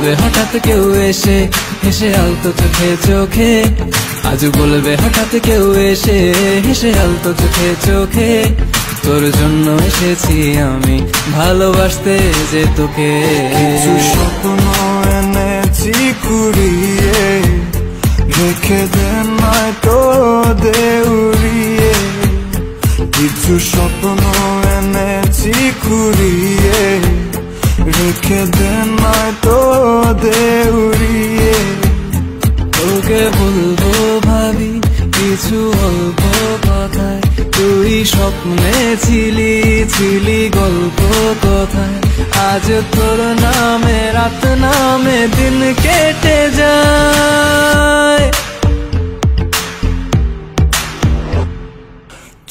বলবে হঠাৎ কেউ এসে হেসে আলতো চোখে চোখে, আজ বলবে হঠাৎ কেউ এসে হেসে আলতো চোখে চোখে, তোর জন্য এসেছি আমি ভালোবাসতে যে তোকে। কিছু স্বপ্ন এনেছি কুড়িয়ে, রেখে দে নয়তো দে উড়িয়ে। কিছু স্বপ্ন এনেছি কুড়িয়ে, রেখে দে নয়তো দে উড়িয়ে। তোকে বলবো ভাবি কিছু অল্প কথায়, তুই স্বপ্নে ছিলি ছিলি গল্প কথায়, আজ তোর নামে রাত নামে দিন কেটে যায়।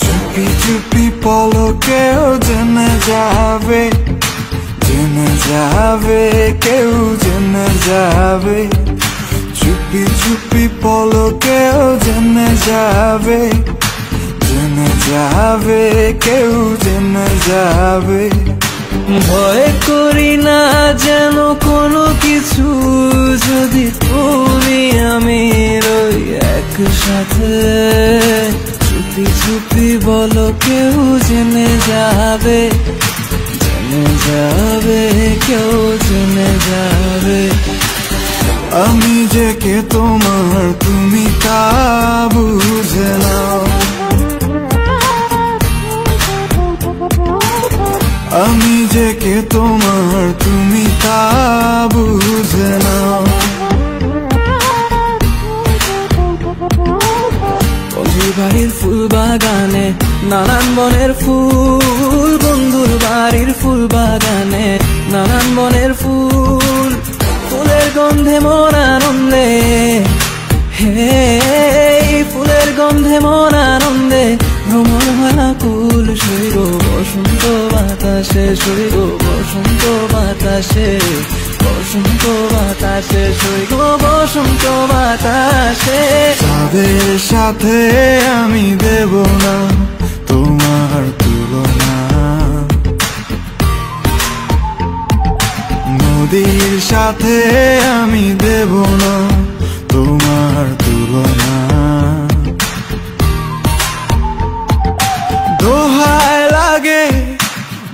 চুপি চুপি পলকেও জেনে যাবে, জেনে যাবে কেউ জেনে যাবে। চুপি চুপি পলকেও জেনে যাবে, জেনে যাবে কেউ জেনে যাবে। ভয় করি না যেন কোনো কিছু, যদি তুমি আমি রই একসাথে। চুপি চুপি বলো কেউ জেনে যাবে, জেনে যাবে কেউ জেনে যাবে। আমি যে কে তোমার তুমি তা বুঝে নাও, আমি যে কে তোমার তুমি তা বুঝে নাও। বন্ধুর বাড়ির ফুল বাগানে নানান বনের ফুল, বন্ধুর বাড়ির ফুল বাগানে নানান বনের ফুল, ফুলের গন্ধে মন আনন্দে, হে ফুলের গন্ধে মন আনন্দে ভ্রমণ ভাকুল। শৈব বসন্ত বাতাসে, শৈব বসন্ত বাতাসে, বসন্ত বাতাসে, শৈব বসন্ত বাতাসে। তাদের সাথে আমি দেব না তোমার তুলনা, নদীর সাথে আমি দেব না তোমার তুলনা। দোহায় লাগে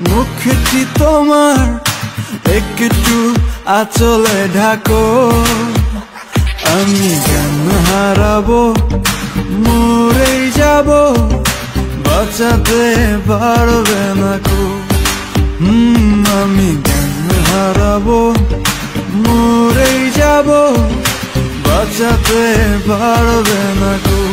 মুখটি তোমার, একটু আঁচলে ঢাকো। আমি জ্ঞান হারাবো, মরেই যাব, বাঁচাতে পারবে না কো। আমি জ্ঞান হারাবো, মরেই যাব, বাঁচাতে পারবে না কো।